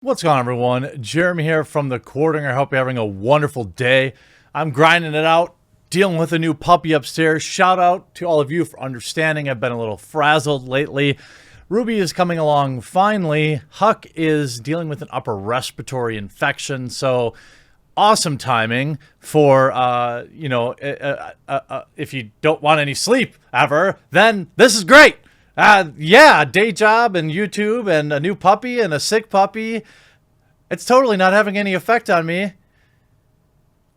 What's going on, everyone? Jeremy here from the Quartering. I hope you're having a wonderful day. I'm grinding it out, dealing with a new puppy upstairs. Shout out to all of you for understanding. I've been a little frazzled lately. Ruby is coming along finally. Huck is dealing with an upper respiratory infection, so awesome timing for, if you don't want any sleep ever, then this is great. Yeah, day job and YouTube and a new puppy and a sick puppy. It's totally not having any effect on me.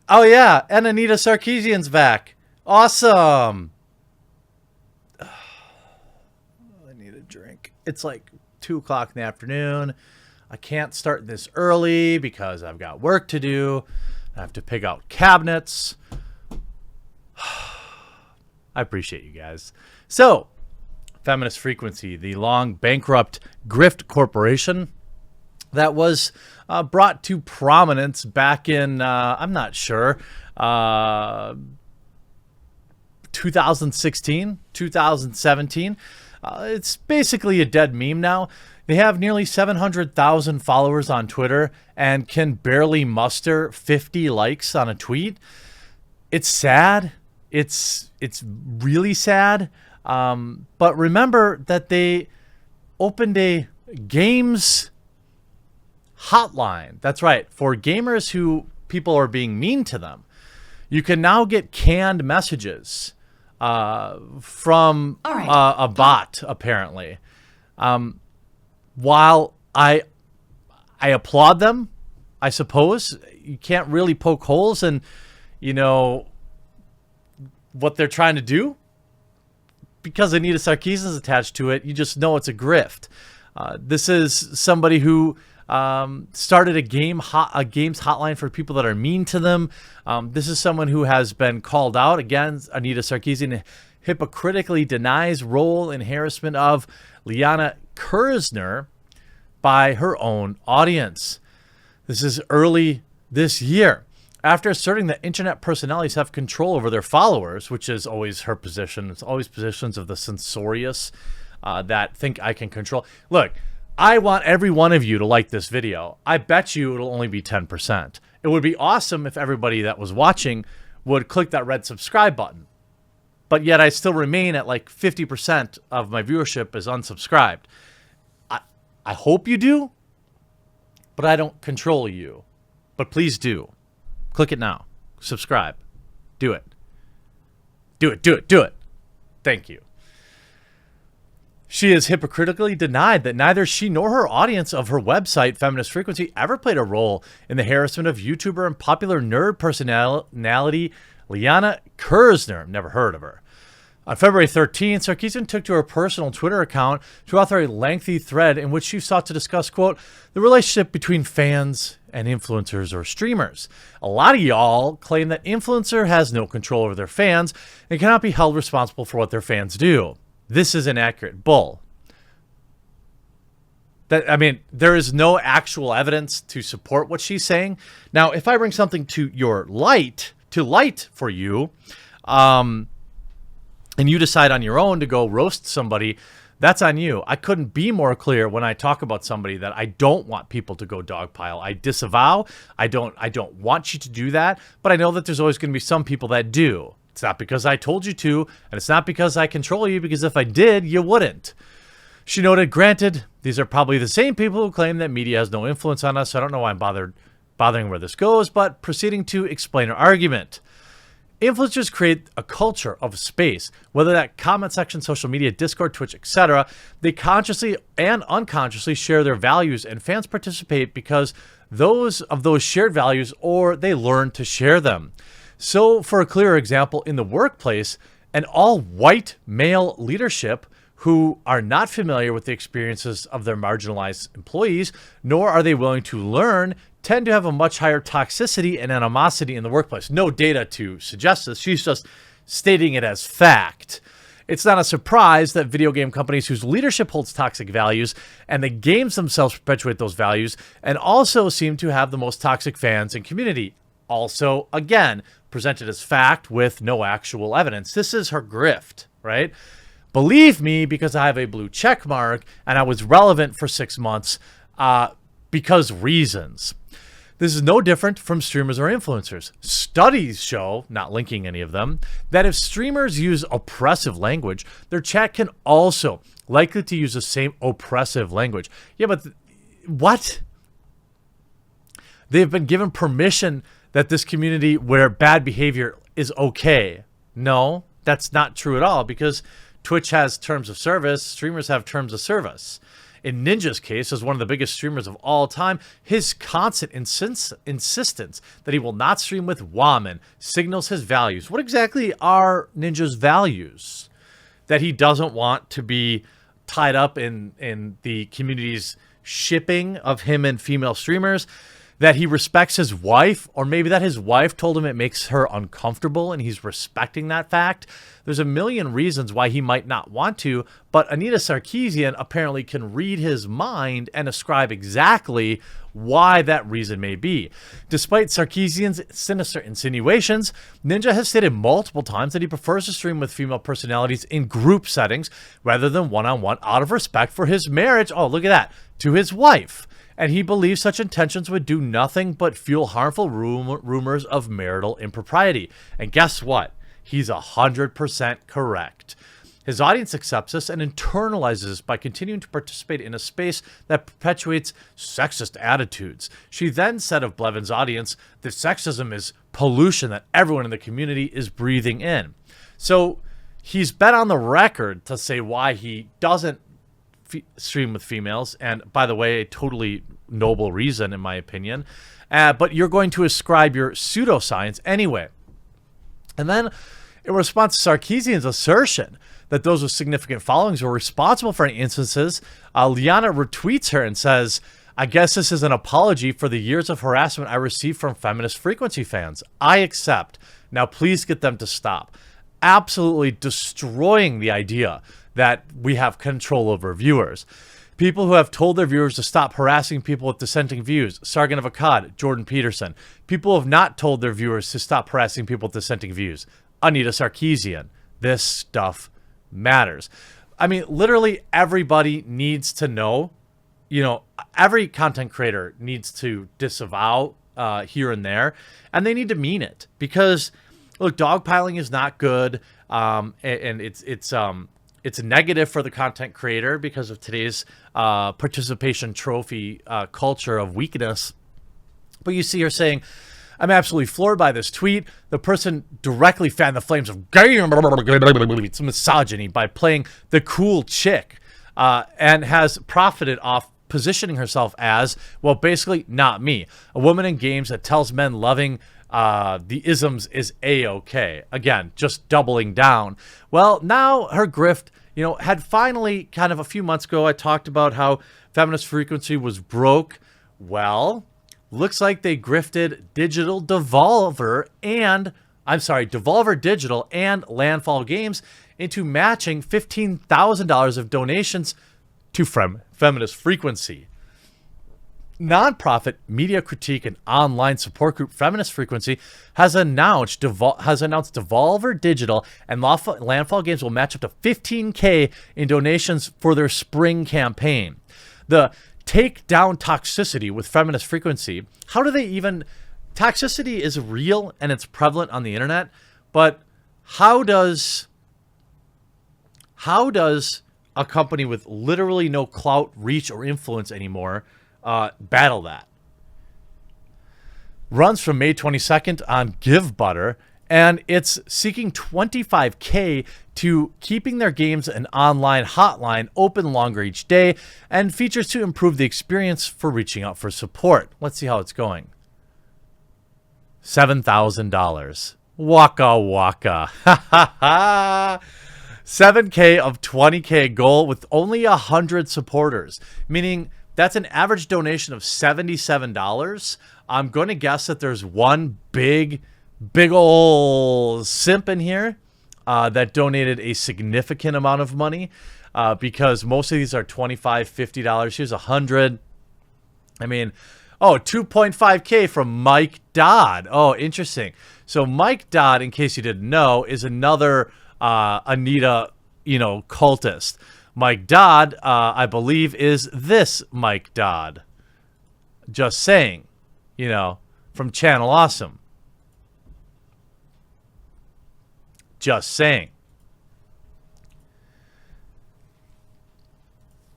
Oh yeah, and Anita Sarkeesian's back. Awesome. I need a drink. It's like 2 o'clock in the afternoon. I can't start this early because I've got work to do. I have to pick out cabinets. I appreciate you guys. So, Feminist Frequency, the long bankrupt Grift corporation that was brought to prominence back in, I'm not sure, 2016, 2017. It's basically a dead meme now. They have nearly 700,000 followers on Twitter and can barely muster 50 likes on a tweet. It's sad. It's really sad. But remember that they opened a games hotline. That's right. For gamers who people are being mean to them, you can now get canned messages from a bot, apparently. While I applaud them, I suppose you can't really poke holes in, what they're trying to do. Because Anita Sarkeesian is attached to it, you just know it's a grift. This is somebody who started a games hotline for people that are mean to them. This is someone who has been called out. Again, Anita Sarkeesian hypocritically denies role in harassment of Liana Kurzner by her own audience. This is early this year. After asserting that internet personalities have control over their followers, which is always her position, it's always positions of the censorious that think I can control. Look, I want every one of you to like this video. I bet you it'll only be 10%. It would be awesome if everybody that was watching would click that red subscribe button. But yet I still remain at like 50% of my viewership is unsubscribed. I hope you do, but I don't control you. But please do. Click it now. Subscribe. Do it. Do it, do it, do it. Thank you. She has hypocritically denied that neither she nor her audience of her website, Feminist Frequency, ever played a role in the harassment of YouTuber and popular nerd personality Liana Kurzner. Never heard of her. On February 13th, Sarkeesian took to her personal Twitter account to author a lengthy thread in which she sought to discuss, quote, the relationship between fans and influencers or streamers. A lot of y'all claim that influencer has no control over their fans and cannot be held responsible for what their fans do. This is inaccurate. Bull. There is no actual evidence to support what she's saying. Now, if I bring something to your light for you, and you decide on your own to go roast somebody, that's on you. I couldn't be more clear when I talk about somebody that I don't want people to go dogpile. I disavow. I don't want you to do that, but I know that there's always going to be some people that do. It's not because I told you to, and it's not because I control you, because if I did, you wouldn't. She noted, granted, these are probably the same people who claim that media has no influence on us, so I don't know why I'm bothering where this goes, but proceeding to explain her argument. Influencers create a culture of space, whether that comment section, social media, Discord, Twitch, etc. They consciously and unconsciously share their values, and fans participate because those shared values, or they learn to share them. So, for a clear example, in the workplace, an all-white male leadership who are not familiar with the experiences of their marginalized employees, nor are they willing to learn, tend to have a much higher toxicity and animosity in the workplace. No data to suggest this. She's just stating it as fact. It's not a surprise that video game companies whose leadership holds toxic values and the games themselves perpetuate those values and also seem to have the most toxic fans and community. Also, again, presented as fact with no actual evidence. This is her grift, right? Believe me, because I have a blue check mark and I was relevant for 6 months, because reasons. This is no different from streamers or influencers. Studies show, not linking any of them, that if streamers use oppressive language, their chat can also likely to use the same oppressive language. Yeah, but what? They've been given permission that this community where bad behavior is okay. No, that's not true at all, because Twitch has terms of service, streamers have terms of service. In Ninja's case, as one of the biggest streamers of all time, his constant insistence that he will not stream with women signals his values. What exactly are Ninja's values? That he doesn't want to be tied up in the community's shipping of him and female streamers, that he respects his wife, or maybe that his wife told him it makes her uncomfortable and he's respecting that fact. There's a million reasons why he might not want to, but Anita Sarkeesian apparently can read his mind and ascribe exactly why that reason may be. Despite Sarkeesian's sinister insinuations, Ninja has stated multiple times that he prefers to stream with female personalities in group settings rather than one-on-one out of respect for his marriage, oh look at that, to his wife. And he believes such intentions would do nothing but fuel harmful rumors of marital impropriety. And guess what? He's 100% correct. His audience accepts this and internalizes this by continuing to participate in a space that perpetuates sexist attitudes. She then said of Blevin's audience that sexism is pollution that everyone in the community is breathing in. So he's been on the record to say why he doesn't stream with females, and by the way, a totally noble reason in my opinion, but you're going to ascribe your pseudoscience anyway. And then in response to Sarkeesian's assertion that those with significant followings were responsible for any instances, Liana retweets her and says, I guess this is an apology for the years of harassment I received from feminist frequency fans. I accept. Now please get them to stop. Absolutely destroying the idea that we have control over viewers. People who have told their viewers to stop harassing people with dissenting views. Sargon of Akkad, Jordan Peterson. People who have not told their viewers to stop harassing people with dissenting views. Anita Sarkeesian. This stuff matters. I mean, literally everybody needs to know, you know, every content creator needs to disavow here and there, and they need to mean it, because look, dogpiling is not good, and it's negative for the content creator because of today's participation trophy culture of weakness. But you see her saying, I'm absolutely floored by this tweet. The person directly fanned the flames of it's misogyny by playing the cool chick, and has profited off positioning herself as, well, basically not me, a woman in games that tells men loving the isms is a-okay. Again, just doubling down. Well, now her grift, you know, had finally, kind of a few months ago, I talked about how feminist frequency was broke. Well, looks like they grifted Devolver Digital and Landfall Games into matching $15,000 of donations to feminist frequency. Nonprofit media critique and online support group Feminist Frequency has announced Devolver Digital and Landfall Games will match up to $15,000 in donations for their spring campaign. The Take Down Toxicity with Feminist Frequency. How do they even... Toxicity is real and it's prevalent on the internet, but how does a company with literally no clout, reach, or influence anymore battle that? Runs from May 22nd on Give Butter, and it's seeking $25,000 to keeping their games an online hotline open longer each day, and features to improve the experience for reaching out for support. Let's see how it's going. $7,000. Waka waka. Ha ha ha. $7,000 of $20,000 goal with only 100 supporters, meaning that's an average donation of $77. I'm going to guess that there's one big ol' simp in here that donated a significant amount of money, because most of these are $25, $50. Here's 100. I mean, oh, $2.5K from Mike Dodd. Oh, interesting. So Mike Dodd, in case you didn't know, is another Anita, cultist. Mike Dodd, I believe, is this Mike Dodd. Just saying, from Channel Awesome. Just saying.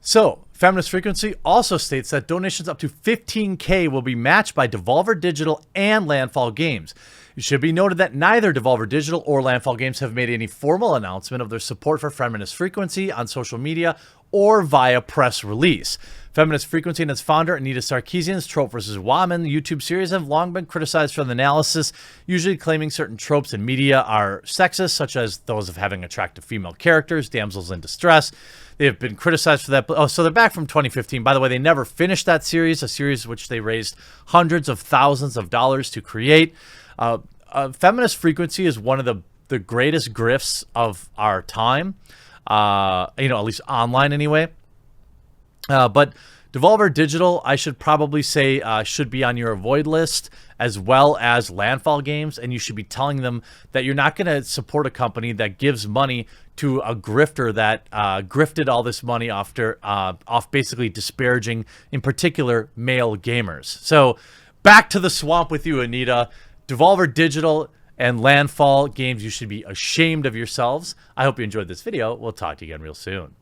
So, Feminist Frequency also states that donations up to $15K will be matched by Devolver Digital and Landfall Games. It should be noted that neither Devolver Digital or Landfall Games have made any formal announcement of their support for Feminist Frequency on social media or via press release. Feminist Frequency and its founder, Anita Sarkeesian's Trope vs. Woman YouTube series have long been criticized for the analysis, usually claiming certain tropes in media are sexist, such as those of having attractive female characters, damsels in distress. They have been criticized for that. Oh, so they're back from 2015. By the way, they never finished that series, a series which they raised hundreds of thousands of dollars to create. Feminist Frequency is one of the greatest grifts of our time, at least online anyway. But Devolver Digital, I should probably say, should be on your avoid list, as well as Landfall Games, and you should be telling them that you're not going to support a company that gives money to a grifter that grifted all this money off basically disparaging, in particular, male gamers. So back to the swamp with you, Anita. Devolver Digital and Landfall Games, you should be ashamed of yourselves. I hope you enjoyed this video. We'll talk to you again real soon.